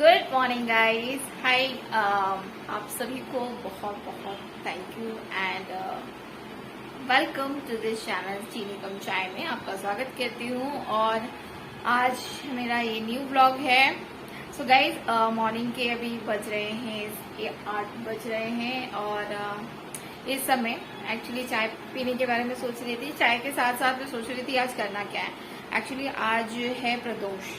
Good morning guys. हाय, आप सभी को बहुत बहुत thank you and welcome to this channel Cheeni Kam चाय में आपका स्वागत करती हूँ। और आज मेरा ये न्यू ब्लॉग है। सो गाइस, मॉर्निंग के अभी बज रहे हैं, ये 8 बज रहे हैं और इस समय एक्चुअली चाय पीने के बारे में सोच रही थी। चाय के साथ साथ मैं सोच रही थी आज करना क्या है। एक्चुअली आज है प्रदोष,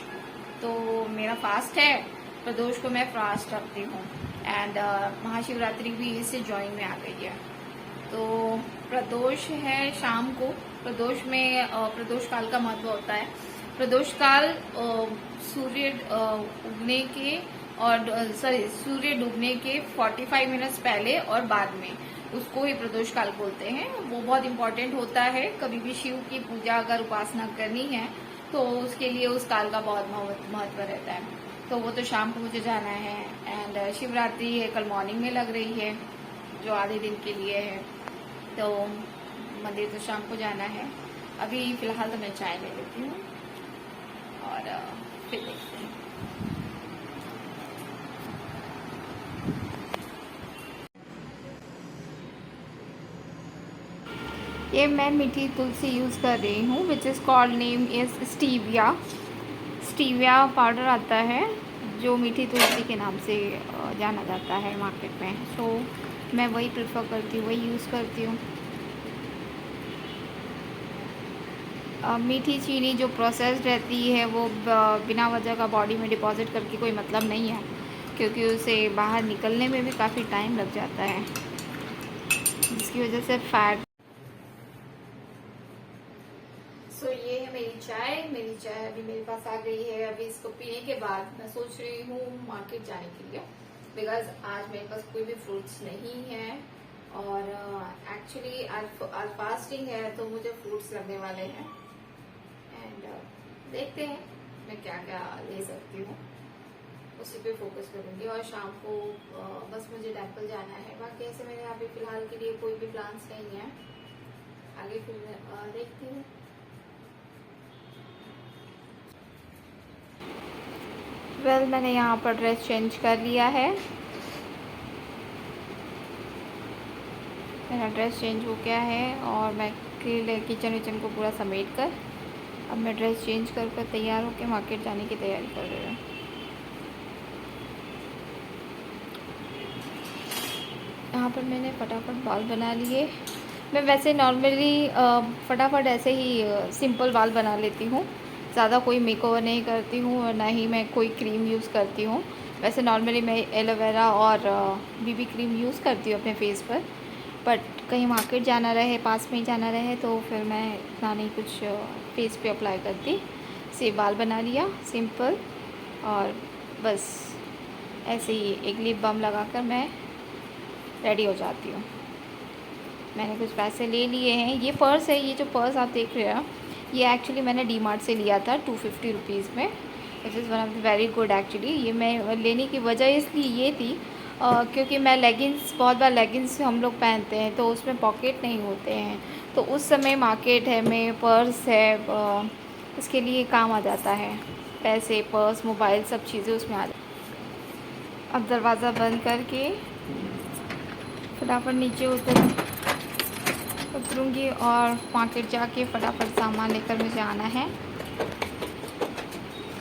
तो मेरा फास्ट है। प्रदोष को मैं फास्ट रखती हूँ एंड महाशिवरात्रि भी इससे ज्वाइन में आ गई है। तो प्रदोष है शाम को। प्रदोष में प्रदोष काल का महत्व होता है। प्रदोष काल सूर्य उगने के और सूर्य डूबने के 45 मिनट्स पहले और बाद में, उसको ही प्रदोष काल बोलते हैं। वो बहुत इंपॉर्टेंट होता है। कभी भी शिव की पूजा अगर उपासना करनी है तो उसके लिए उस काल का बहुत महत्व रहता है। तो वो तो शाम को मुझे जाना है एंड शिवरात्रि है कल मॉर्निंग में लग रही है, जो आधे दिन के लिए है। तो मंदिर तो शाम को जाना है। अभी फिलहाल तो मैं चाय ले लेती हूँ और फिर देखते हैं। ये मैं मीठी तुलसी यूज़ कर रही हूँ, which is called name is stevia. Stevia powder आता है जो मीठी तुलसी के नाम से जाना जाता है मार्केट में। सो मैं वही प्रेफर करती हूँ, वही यूज़ करती हूँ। मीठी चीनी जो प्रोसेस्ड रहती है वो बिना वजह का बॉडी में डिपॉजिट करके कोई मतलब नहीं है, क्योंकि उसे बाहर निकलने में भी काफ़ी टाइम लग जाता है, जिसकी वजह से फैट। सो ये है मेरी चाय। मेरी चाय अभी मेरे पास आ गई है। अभी इसको पीने के बाद मैं सोच रही हूँ मार्केट जाने के लिए, बिकॉज आज मेरे पास कोई भी फ्रूट्स नहीं है और एक्चुअली आज फास्टिंग है तो मुझे फ्रूट्स लगने वाले हैं एंड देखते हैं मैं क्या क्या ले सकती हूँ, उसी पे फोकस करूंगी। और शाम को बस मुझे टेम्पल जाना है। बाकी ऐसे मेरे अभी फिलहाल के लिए कोई भी प्लान्स नहीं है। आगे फिर देखती हूँ। वेल, मैंने यहाँ पर ड्रेस चेंज कर लिया है। मेरा ड्रेस चेंज हो गया है और मैं किचन विचन को पूरा समेट कर अब मैं ड्रेस चेंज कर तैयार होकर मार्केट जाने की तैयारी कर रही हूँ। यहाँ पर मैंने फटाफट बाल बना लिए। मैं वैसे नॉर्मली फटाफट ऐसे ही सिंपल बाल बना लेती हूँ। ज़्यादा कोई मेकओवर नहीं करती हूँ और ना ही मैं कोई क्रीम यूज़ करती हूँ। वैसे नॉर्मली मैं एलोवेरा और बीबी क्रीम यूज़ करती हूँ अपने फेस पर, बट कहीं मार्केट जाना रहे, पास में ही जाना रहे तो फिर मैं इतना नहीं कुछ फेस पे अप्लाई करती। से बाल बना लिया सिंपल और बस ऐसे ही एक लिप बाम लगाकर मैं रेडी हो जाती हूँ। मैंने कुछ पैसे ले लिए हैं। ये पर्स है, ये जो पर्स आप देख रहे हैं ये एक्चुअली मैंने डी मार्ट से लिया था 250 रुपीज़ में। It is one of the very good actually. ये मैं लेने की वजह इसलिए ये थी क्योंकि मैं लेगिंग्स, बहुत बार लेगिंग्स हम लोग पहनते हैं तो उसमें पॉकेट नहीं होते हैं, तो उस समय मार्केट है में पर्स है, इसके लिए काम आ जाता है। पैसे, पर्स, मोबाइल सब चीज़ें उसमें आ जाती। अब दरवाज़ा बंद करके फटाफट नीचे उतरूँगी और मार्केट जाके फटाफट सामान लेकर मुझे आना है,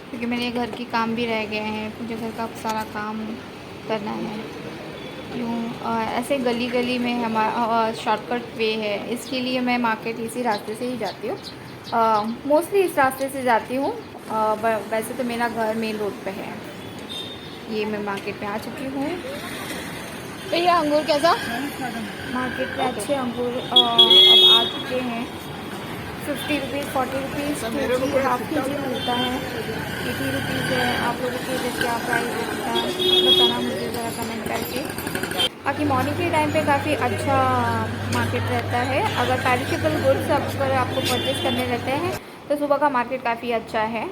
क्योंकि मेरे घर के काम भी रह गए हैं। मुझे घर का सारा काम करना है। यूँ ऐसे गली गली में हमारा शॉर्टकट वे है, इसके लिए मैं मार्केट इसी रास्ते से ही जाती हूँ। मोस्टली इस रास्ते से जाती हूँ। वैसे तो मेरा घर मेन रोड पे है। ये मैं मार्केट में आ चुकी हूँ। भैया अंगूर कैसा? मार्केट में अच्छे अंगूर अब आ चुके हैं। 50 रुपीज़, 40 रुपीज़ के जी, हाफ के जी मिलता है। 80 रुपीज़ है। आप लोगों के इधर क्या प्राइस होता है बताना मुझे ज़रा कमेंट करके। बाकी मॉर्निंग के टाइम पे काफ़ी अच्छा मार्केट रहता है। अगर पेरिशेबल गुड्स अगर आपको परचेज़ करने रहते हैं तो सुबह का मार्केट काफ़ी अच्छा है।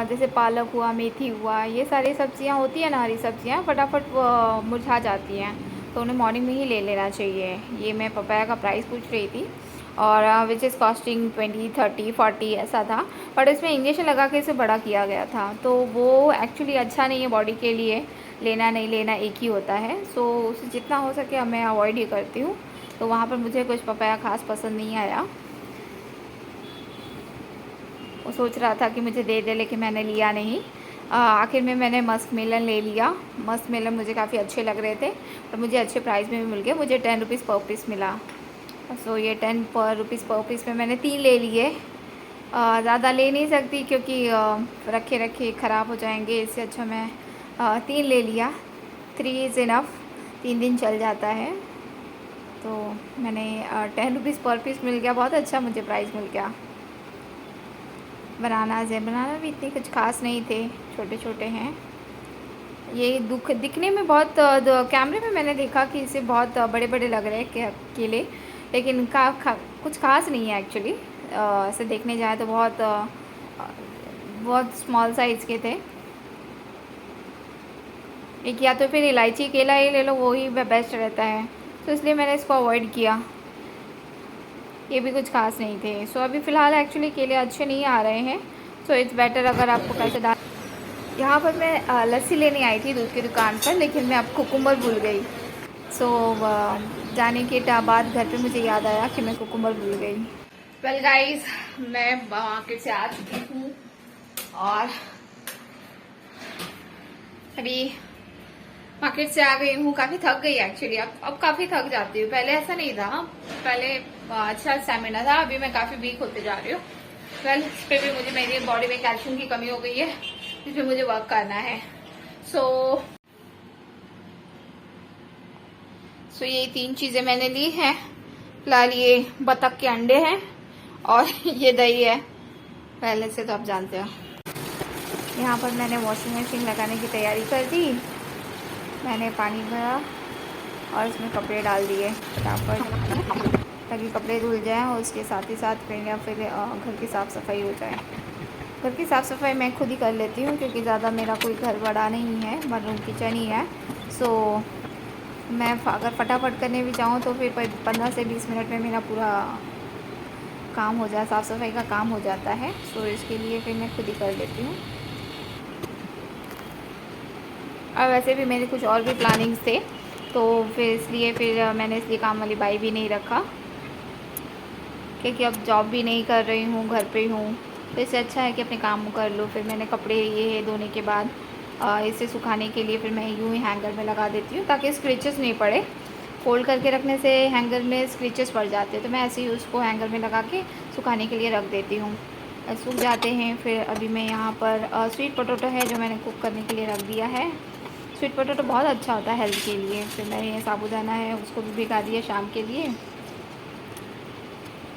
जैसे पालक हुआ, मेथी हुआ, ये सारी सब्जियां होती हैं ना, हरी सब्जियां फटाफट मुरझा जाती हैं, तो उन्हें मॉर्निंग में ही ले लेना चाहिए। ये मैं पपाया का प्राइस पूछ रही थी और विच इज़ कॉस्टिंग 20, 30, 40 ऐसा था। बट इसमें इंजेक्शन लगा के इसे बड़ा किया गया था, तो वो एक्चुअली अच्छा नहीं है बॉडी के लिए। लेना नहीं लेना एक ही होता है। सो उसे जितना हो सके मैं अवॉइड ही करती हूँ। तो वहाँ पर मुझे कुछ पपाया खास पसंद नहीं आया। वो सोच रहा था कि मुझे दे दे, लेकिन मैंने लिया नहीं। आखिर में मैंने मस्क मेलन ले लिया। मस्क मेलन मुझे काफ़ी अच्छे लग रहे थे और मुझे अच्छे प्राइस में भी मिल गए। मुझे 10 रुपीज़ पर पीस मिला। सो ये 10 रुपीज़ पर पीस में मैंने 3 ले लिए। ज़्यादा ले नहीं सकती क्योंकि रखे रखे ख़राब हो जाएंगे। इससे अच्छा मैं 3 ले लिया। 3 इज़ इनफ, 3 दिन चल जाता है। तो मैंने 10 रुपीज़ पर पीस मिल गया। बहुत अच्छा मुझे प्राइस मिल गया। बनाना भी इतने कुछ खास नहीं थे, छोटे छोटे हैं। ये दिखने में बहुत कैमरे में मैंने देखा कि इसे बहुत बड़े बड़े लग रहे हैं केले, लेकिन कुछ खास नहीं है एक्चुअली। ऐसे देखने जाए तो बहुत स्मॉल साइज़ के थे। एक या तो फिर इलायची केला ही ले लो, वो ही बेस्ट रहता है। तो इसलिए मैंने इसको अवॉइड किया। ये भी कुछ खास नहीं थे। सो अभी फ़िलहाल एक्चुअली केले अच्छे नहीं आ रहे हैं। सो इट्स बेटर अगर आपको पैसे डाल। यहाँ पर मैं लस्सी लेने आई थी दूध की दुकान पर, लेकिन मैं अब कुकुम्बर भूल गई। सो जाने के बाद घर पे मुझे याद आया कि मैं कुकुम्बर भूल गई। वेल गाइस, मैं मार्केट से आ चुकी हूँ और अभी मार्केट से आ गई हूँ। काफ़ी थक गई एक्चुअली। अब काफ़ी थक जाती हूँ। पहले ऐसा नहीं था। पहले अच्छा स्टैमिना था, अभी मैं काफ़ी वीक होते जा रही हूँ। वेल, इस पर भी मुझे मेरी बॉडी में कैल्शियम की कमी हो गई है, इस पर मुझे वर्क करना है। सो ये 3 चीज़ें मैंने ली हैं। फिलहाल ये बतख के अंडे हैं और ये दही है। पहले से तो आप जानते हो। यहाँ पर मैंने वॉशिंग मशीन लगाने की तैयारी कर दी। मैंने पानी भरा और इसमें कपड़े डाल दिए फटाफट, ताकि कपड़े धुल जाएं और उसके साथ ही साथ फिर घर की साफ़ सफाई हो जाए। घर की साफ़ सफाई मैं खुद ही कर लेती हूँ क्योंकि ज़्यादा मेरा कोई घर बड़ा नहीं है, वन रूम किचन ही है। सो मैं अगर फटाफट करने भी चाहूँ तो फिर 15 से 20 मिनट में मेरा पूरा काम हो जाए, साफ़ सफाई का काम हो जाता है। सो इसके लिए फिर मैं खुद ही कर लेती हूँ। और वैसे भी मेरे कुछ और भी प्लानिंग्स थे, तो फिर मैंने इसलिए काम वाली बाई भी नहीं रखा, क्योंकि अब जॉब भी नहीं कर रही हूँ, घर पे हूँ। तो इससे अच्छा है कि अपने काम कर लो। फिर मैंने कपड़े ये धोने के बाद इसे सुखाने के लिए फिर मैं यूँ ही हैंगर में लगा देती हूँ, ताकि स्क्रेचेस नहीं पड़े। फोल्ड करके रखने से हैंगर में स्क्रेचेस पड़ जाते हैं, तो मैं ऐसे ही उसको हैंगर में लगा के सुखाने के लिए रख देती हूँ। सूख जाते हैं। फिर अभी मैं यहाँ पर स्वीट पोटैटो है जो मैंने कुक करने के लिए रख दिया है। स्वीट पोटैटो बहुत अच्छा होता है हेल्थ के लिए। फिर मैंने ये साबूदाना है उसको भी भिगा दिया शाम के लिए।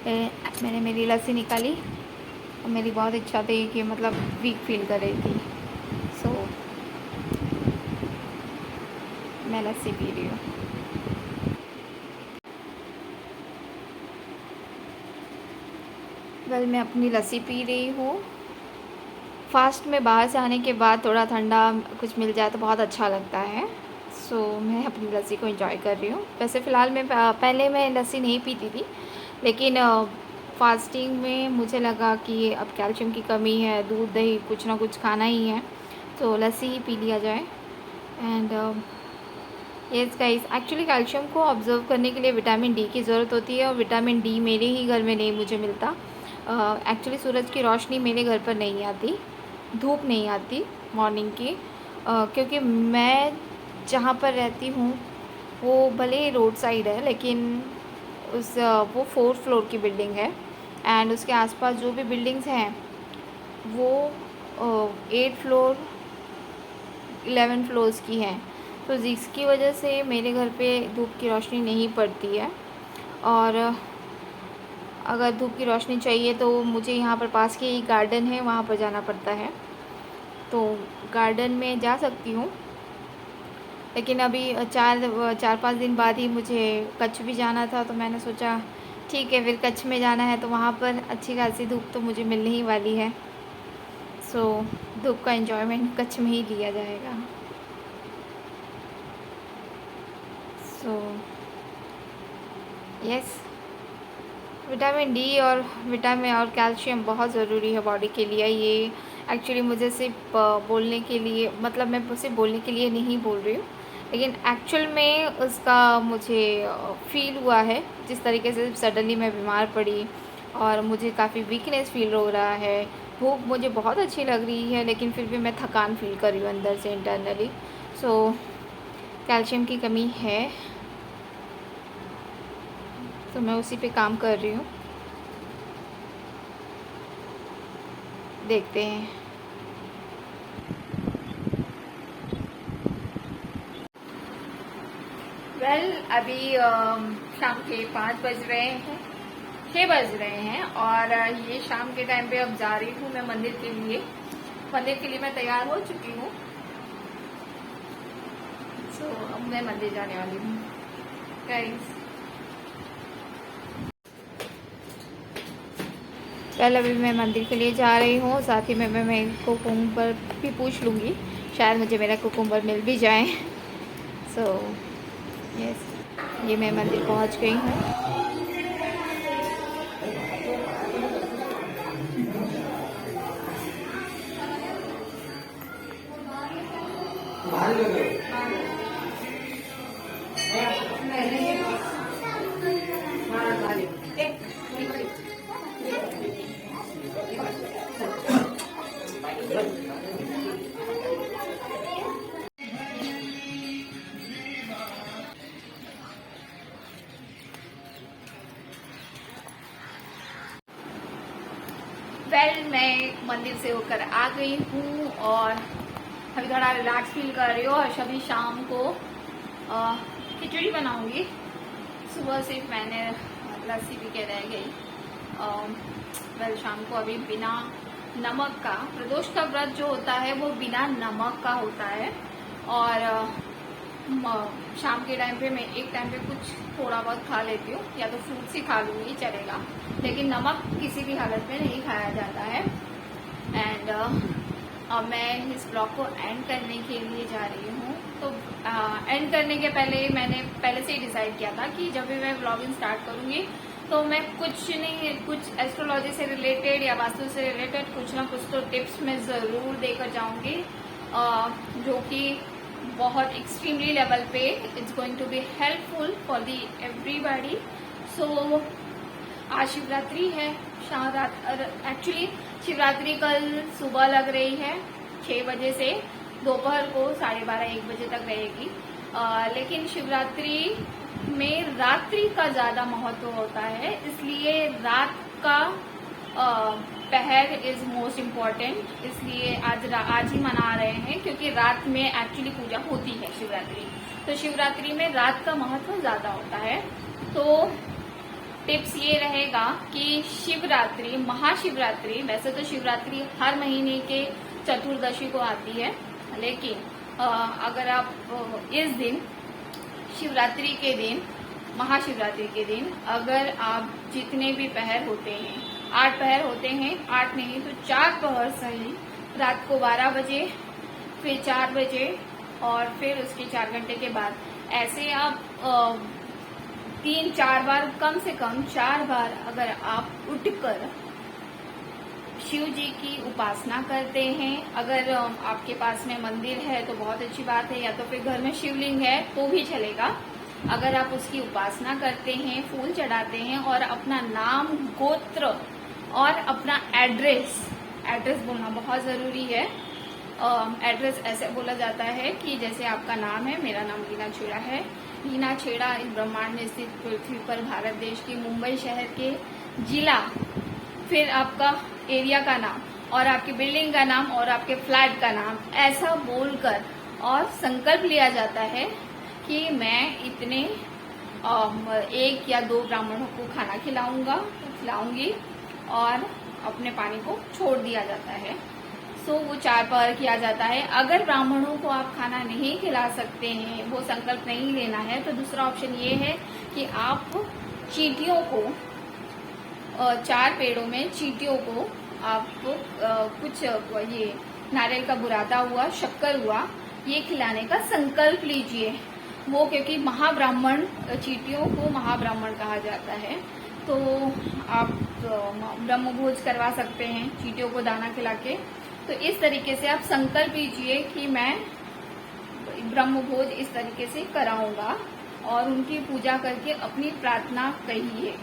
मैंने मेरी लस्सी निकाली और मेरी बहुत इच्छा थी कि मतलब वीक फील कर रही थी, सो मैं लस्सी पी रही हूँ। वेल, मैं अपनी लस्सी पी रही हूँ। फास्ट में बाहर से आने के बाद थोड़ा ठंडा कुछ मिल जाए तो बहुत अच्छा लगता है। सो मैं अपनी लस्सी को एंजॉय कर रही हूँ। वैसे फ़िलहाल मैं पहले मैं लस्सी नहीं पीती थी, लेकिन फास्टिंग में मुझे लगा कि अब कैल्शियम की कमी है, दूध दही कुछ ना कुछ खाना ही है, तो लस्सी ही पी लिया जाए। And yes guys, actually calcium को ऑब्जर्व करने के लिए विटामिन डी की ज़रूरत होती है, और विटामिन डी मेरे ही घर में नहीं मुझे मिलता। एक्चुअली सूरज की रोशनी मेरे घर पर नहीं आती, धूप नहीं आती मॉर्निंग की, क्योंकि मैं जहाँ पर रहती हूँ वो भले रोड साइड है, लेकिन वो 4th फ्लोर की बिल्डिंग है। एंड उसके आसपास जो भी बिल्डिंग्स हैं वो 8 फ्लोर 11 फ्लोर्स की हैं, तो जिसकी वजह से मेरे घर पे धूप की रोशनी नहीं पड़ती है। और अगर धूप की रोशनी चाहिए तो मुझे यहाँ पर पास के ही गार्डन है, वहाँ पर जाना पड़ता है। तो गार्डन में जा सकती हूँ, लेकिन अभी 4-5 दिन बाद ही मुझे कच्छ भी जाना था, तो मैंने सोचा ठीक है, फिर कच्छ में जाना है तो वहाँ पर अच्छी खासी धूप तो मुझे मिलने ही वाली है। सो धूप का एंजॉयमेंट कच्छ में ही लिया जाएगा। सो यस, विटामिन डी और विटामिन और कैल्शियम बहुत ज़रूरी है बॉडी के लिए। ये एक्चुअली मुझे सिर्फ बोलने के लिए, मतलब मैं सिर्फ बोलने के लिए नहीं बोल रही हूँ, लेकिन एक्चुअल में उसका मुझे फ़ील हुआ है। जिस तरीके से सडनली मैं बीमार पड़ी और मुझे काफ़ी वीकनेस फील हो रहा है, भूख मुझे बहुत अच्छी लग रही है, लेकिन फिर भी मैं थकान फील कर रही हूँ अंदर से इंटरनली। सो कैल्शियम की कमी है, तो मैं उसी पे काम कर रही हूँ। देखते हैं। अभी शाम के 5 बज रहे हैं, 6 बज रहे हैं, और ये शाम के टाइम पे अब जा रही हूँ मैं मंदिर के लिए। मैं तैयार हो चुकी हूँ। सो अब मैं मंदिर जाने वाली हूँ गाइस। पहले अभी मैं मंदिर के लिए जा रही हूँ, साथ ही में मैं कुकुम्बर भी पूछ लूँगी, शायद मुझे मेरा कुकुम्बर मिल भी जाए। सो यस, ये मैं मंदिर पहुँच गई हूँ। मैं मंदिर से होकर आ गई हूँ और अभी थोड़ा रिलैक्स फील कर रही हूँ। और अभी शाम को खिचड़ी बनाऊंगी। सुबह सिर्फ मैंने लस्सी पी के रह गई। शाम को अभी बिना नमक का, प्रदोष का व्रत जो होता है वो बिना नमक का होता है। और शाम के टाइम पे मैं एक टाइम पे कुछ थोड़ा बहुत खा लेती हूँ, या तो फ्रूट्स ही खा लूँगी चलेगा, लेकिन नमक किसी भी हालत में नहीं खाया जाता है। एंड अब मैं इस ब्लॉग को एंड करने के लिए जा रही हूँ। तो एंड करने के पहले मैंने पहले से ही डिसाइड किया था कि जब भी मैं ब्लॉगिंग स्टार्ट करूँगी तो मैं कुछ नहीं, कुछ एस्ट्रोलॉजी से रिलेटेड या वास्तु से रिलेटेड कुछ ना कुछ तो टिप्स मैं ज़रूर देकर जाऊँगी, जो कि बहुत एक्सट्रीमली लेवल पे it's going to be helpful for the everybody. So आज शिवरात्रि है, एक्चुअली शिवरात्रि कल सुबह लग रही है 6 बजे से दोपहर को 12:30-1 बजे तक रहेगी। लेकिन शिवरात्रि में रात्रि का ज़्यादा महत्व होता है, इसलिए रात का पहर इज मोस्ट इम्पॉर्टेंट। इसलिए आज ही मना रहे हैं, क्योंकि रात में एक्चुअली पूजा होती है शिवरात्रि। तो शिवरात्रि में रात का महत्व ज़्यादा होता है। तो टिप्स ये रहेगा कि शिवरात्रि, महाशिवरात्रि, वैसे तो शिवरात्रि हर महीने के चतुर्दशी को आती है, लेकिन अगर आप इस दिन शिवरात्रि के दिन, महाशिवरात्रि के दिन, अगर आप जितने भी पहर होते हैं, 8 पहर होते हैं, 8 नहीं तो 4 पहर सही, रात को 12 बजे, फिर 4 बजे और फिर उसके 4 घंटे के बाद, ऐसे आप 3-4 बार, कम से कम 4 बार अगर आप उठकर शिव जी की उपासना करते हैं, अगर आपके पास में मंदिर है तो बहुत अच्छी बात है, या तो फिर घर में शिवलिंग है तो भी चलेगा। अगर आप उसकी उपासना करते हैं, फूल चढ़ाते हैं और अपना नाम, गोत्र और अपना एड्रेस बोलना बहुत ज़रूरी है। एड्रेस ऐसे बोला जाता है कि जैसे आपका नाम है, मेरा नाम लीना छेड़ा है, लीना छेड़ा इस ब्रह्मांड में स्थित पृथ्वी पर भारत देश की मुंबई शहर के जिला, फिर आपका एरिया का नाम और आपकी बिल्डिंग का नाम और आपके फ्लैट का नाम, ऐसा बोलकर और संकल्प लिया जाता है कि मैं इतने 1 या 2 ब्राह्मणों को खाना खिलाऊंगी और अपने पानी को छोड़ दिया जाता है। सो वो 4 पहर किया जाता है। अगर ब्राह्मणों को आप खाना नहीं खिला सकते हैं, वो संकल्प नहीं लेना है, तो दूसरा ऑप्शन ये है कि आप चींटियों को, 4 पेड़ों में चींटियों को आप कुछ ये नारियल का बुरादा हुआ, शक्कर हुआ, ये खिलाने का संकल्प लीजिए। वो क्योंकि महाब्राह्मण, चींटियों को महाब्राह्मण कहा जाता है, तो आप ब्रह्म भोज करवा सकते हैं चींटियों को दाना खिला के। तो इस तरीके से आप संकल्प लीजिए कि मैं ब्रह्म भोज इस तरीके से कराऊंगा और उनकी पूजा करके अपनी प्रार्थना कहिए।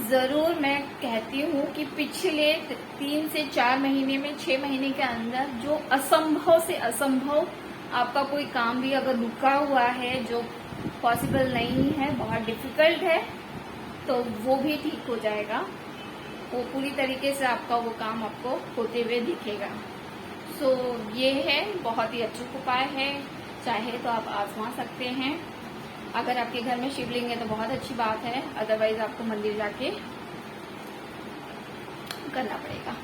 जरूर मैं कहती हूँ कि पिछले 3 से 4 महीने में 6 महीने के अंदर जो असंभव से असंभव आपका कोई काम भी अगर रुका हुआ है, जो पॉसिबल नहीं है, बहुत डिफिकल्ट है, तो वो भी ठीक हो जाएगा। वो पूरी तरीके से आपका वो काम आपको होते हुए दिखेगा। ये है बहुत ही अचूक उपाय है, चाहे तो आप आजमा सकते हैं। अगर आपके घर में शिवलिंग है तो बहुत अच्छी बात है, अदरवाइज आपको मंदिर जाके करना पड़ेगा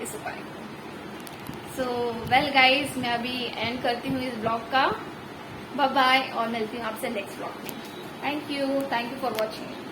इस उपाय को। वेल गाइज, मैं अभी एंड करती हूँ इस ब्लॉग का। बाय बाय, और मिलती हूँ आपसे नेक्स्ट ब्लॉग में। Thank you for watching.